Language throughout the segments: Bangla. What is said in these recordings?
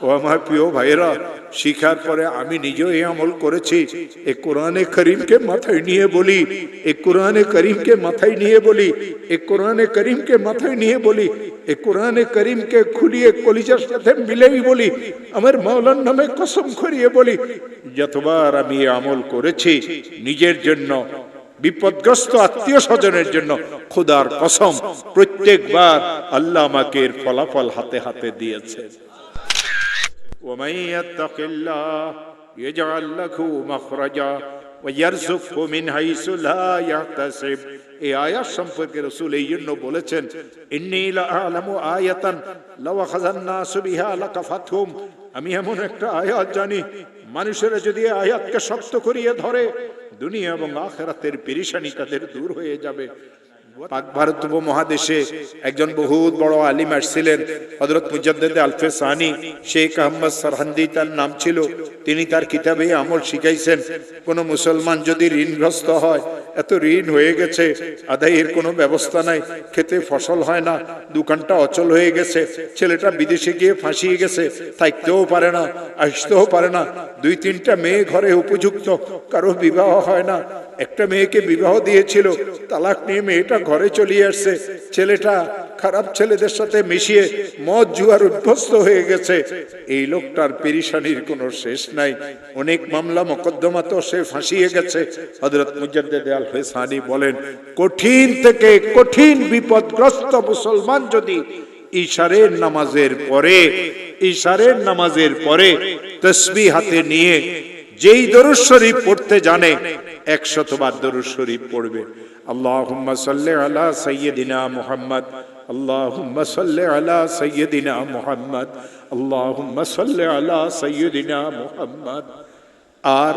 ও আমার প্রিয় ভাইয়েরা, শিখার পরে আমি নিজেও এই আমল করেছি। এই কোরআনে করিমকে মাথায় নিয়ে বলি, এই কোরআনে করিমকে মাথায় নিয়ে বলি, এই কোরআনে করিমকে মাথায় নিয়ে বলি, এই কোরআনে করিমকে খুলিয়ে কলিজার সাথে মিলেই বলি, আমার মাওলার নামে কসম করিয়ে বলি, যতবার আমি এই আমল করেছি নিজের জন্য, বিপদগ্রস্ত আত্মীয় স্বজনের জন্য, খোদার কসম প্রত্যেকবার আল্লাহ আমাকে এর ফলাফল হাতে হাতে দিয়েছে। ومن يتق الله يجعل له مخرجا ويرزقه من حيث لا يحتسب। এই আয়াত সম্পর্কে রাসূল এই জন্য বলেছেন, ইন্নী লাআলামু আয়াতান লাও আখাযান নাসু বিহা লাকাফাতহুম। আমি এমন একটা আয়াত জানি, মানুষেরা যদি আয়াতকে শক্ত করিয়ে ধরে দুনিয়া এবং আখিরাতের পেরেশানি তাদের দূর হয়ে যাবে। পাক ভারত উপমহাদেশে একজন বহুত বড় আলিম আসছিলেন, হযরত মুজাদ্দিদ আলফে সানি শেখ আহমদ সরহন্দি তার নাম ছিল। তিনি তার কিতাবে আমল শিখাইছেন, কোন মুসলমান যদি ঋণগ্রস্ত হয়, এত ঋণ হয়ে গেছে, আদায়ের কোনো ব্যবস্থা নাই, খেতে ফসল হয় না, দোকানটা অচল হয়ে গেছে, ছেলেটা বিদেশে গিয়ে ফাঁসিয়ে গেছে, থাকতেও পারে না, আসতেও পারে না, 2-3টা মেয়ে ঘরে উপযুক্ত, কারো বিবাহ হয় না, একটা মেয়েকে বিবাহ দিয়েছিল, তালাক নিয়ে মেয়েটা ঘরে চলে আসছে, ছেলেটা খারাপ ছেলেদের সাথে মিশিয়ে মদ জুয়ার অভ্যস্ত হয়ে গেছে। এই লোকটার পেরেশানির কোনো শেষ নাই, অনেক মামলা মোকদ্দমা তো সে ফাঁসিয়ে গেছে। হযরত মুজাদ্দিদ আলফে সানি বলেন, কঠিন থেকে কঠিন বিপদগ্রস্ত মুসলমান যদি ইশারের নামাজের পরে তাসবিহ হাতে নিয়ে যেই দরুদ শরীফ পড়তে জানে 100 বার দরুদ শরীফ পড়বে। আল্লাহুম্মা সাল্লি আলা সাইয়্যিদিনা মুহাম্মদ, আল্লাহুম্মা সাল্লি আলা সাইয়্যিদিনা মুহাম্মদ, আল্লাহুম্মা সাল্লি আলা সাইয়্যিদিনা মুহাম্মদ। আর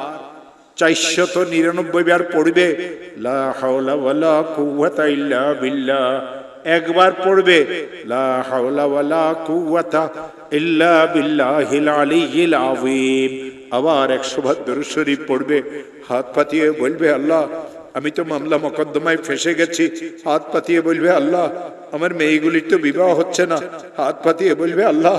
499 বার পড়বে লা হাওলা ওয়ালা কুওয়াতা ইল্লা বিল্লাহ। একবার পড়বে লা হাওলা ওয়ালা কুওয়াতা ইল্লা বিল্লাহিল আলিয়্যিল আযীম। আবার 100 বার দরুদ শরীফ পড়বে, হাত পাতিয়ে বলবে, আল্লাহ আমি তো মামলা মোকদ্দমায় ফেঁসে গেছি। হাত পাতিয়ে বলবে, আল্লাহ আমার মেয়েগুলির তো বিবাহ হচ্ছে না। হাত পাতিয়ে বলবে, আল্লাহ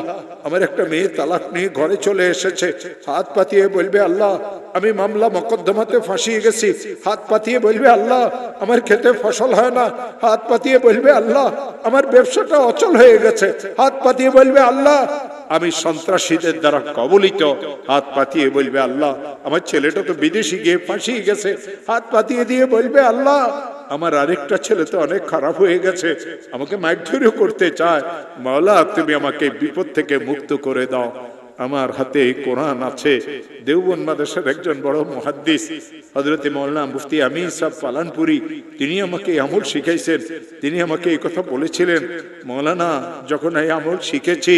আমার একটা মেয়ে তালাক নিয়ে ঘরে চলে এসেছে। হাত পাতিয়ে বলবে, আল্লাহ আমি মামলা মোকদ্দমাতে ফাঁসিয়ে গেছি। হাত পাতিয়ে বলবে, আল্লাহ আমার খেতে ফসল হয় না। হাত পাতিয়ে বলবে, আল্লাহ আমার ব্যবসাটা অচল হয়ে গেছে। হাত পাতিয়ে বলবে, আল্লাহ আমি সন্ত্রাসীদের দ্বারা কবলিত। হাত পাতিয়ে বলবে, আল্লাহ আমার ছেলেটা তো বিদেশে গিয়ে ফাঁসিয়ে গেছে। হাত পাতিয়ে দিয়ে বলবে, আল্লাহ আমার আরেকটা ছেলে তো অনেক খারাপ হয়ে গেছে, আমাকে মারধর করতে চায়, মাওলা তুমি আমাকে বিপদ থেকে মুক্ত করে দাও। আমার হাতে কোরআন আছে। দেওবন্দ মাদ্রাসার একজন বড় মুহাদ্দিস হযরত মাওলানা মুফতি আমিন সাহেব পালানপুরি, তিনি আমাকে আমল শিখাইছেন। তিনি আমাকে এই কথা বলেছিলেন, মাওলানা যখন এই আমল শিখেছি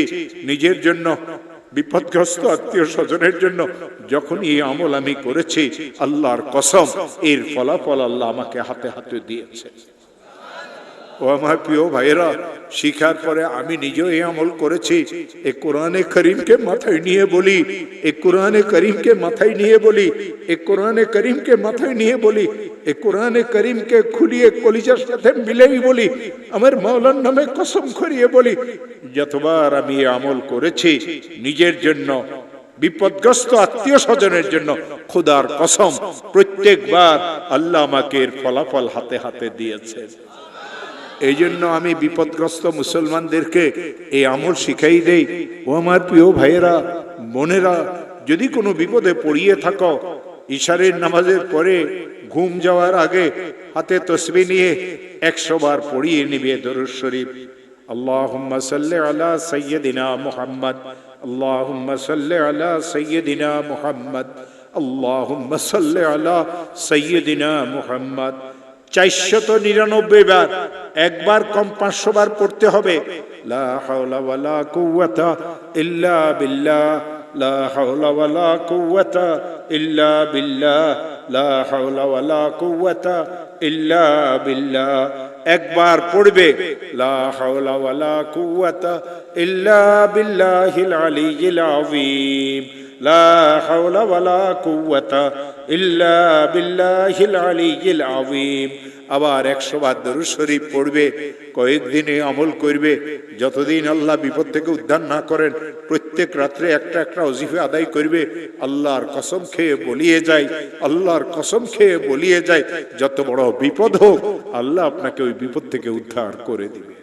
নিজের জন্য, বিপদগ্রস্ত আত্মীয় স্বজনের জন্য, যখন এই আমল আমি করেছি, আল্লাহর কসম এর ফলাফল আল্লাহ আমাকে হাতে হাতে দিয়েছে। ও আমার প্রিয় ভাইয়েরা, শিখার পরে আমি নিজেও এই আমল করেছি। এই কোরআনে করিমকে মাথায় নিয়ে বলি, এই কোরআনে করিমকে মাথায় নিয়ে বলি, এই কোরআনে করিমকে মাথায় নিয়ে বলি, এই কোরআনে করিমকে খুলিয়ে কলিজার সাথে মিলেই বলি, আমার মাওলার নামে কসম করিয়ে বলি, যতবার আমি এই আমল করেছি নিজের জন্য, বিপদগ্রস্ত আত্মীয় স্বজনের জন্য, খোদার কসম প্রত্যেকবার আল্লাহ আমাকে এর ফলাফল হাতে হাতে দিয়েছে। এই জন্য আমি বিপদগ্রস্ত মুসলমানদেরকে এই আমল শিখাই দেই। ও আমার প্রিয় ভাইয়েরা, বোনেরা, যদি কোনো বিপদে পড়িয়ে থাকো, ইশারের নামাজের পরে ঘুম যাওয়ার আগে হাতে তসবিহ নিয়ে 100 বার পড়িয়ে নিবে দরুদ শরীফ। আল্লাহুম্মা সাল্লি আলা সাইয়্যিদিনা মুহাম্মদ, আল্লাহুম্মা সাল্লি আলা সাইয়্যিদিনা মুহাম্মদ, আল্লাহুম্মা সাল্লি আলা সাইয়্যিদিনা মুহাম্মদ। 499 বার, একবার কম 500 বার পড়তে হবে। লা হাওলা ওয়ালা কুওয়াতা ইল্লা বিল্লাহ, লা হাওলা ওয়ালা কুওয়াতা ইল্লা বিল্লাহ, লা হাওলা ওয়ালা কুওয়াতা ইল্লা বিল্লাহ। একবার পড়বে লা হাওলা ওয়ালা কুওয়াতা ইল্লা বিল্লাহিল আলিয়্যিল আযীম, লা হাওলা ওয়ালা কুওয়াতা ইল্লা বিল্লাহিল আলিয়্যিল আযীম। আবার 100 বার দরুদ শরীফ পড়বে, কয়েকদিনে আমল করবে, যতদিন আল্লাহ বিপদ থেকে উদ্ধার না করেন প্রত্যেক রাত্রে একটা একটা ওজিফা আদায় করবে। আল্লাহর কসম খেয়ে বলিয়ে যায়, আল্লাহর কসম খেয়ে বলিয়ে যায়, যত বড় বিপদ হোক আল্লাহ আপনাকে ওই বিপদ থেকে উদ্ধার করে দিবে।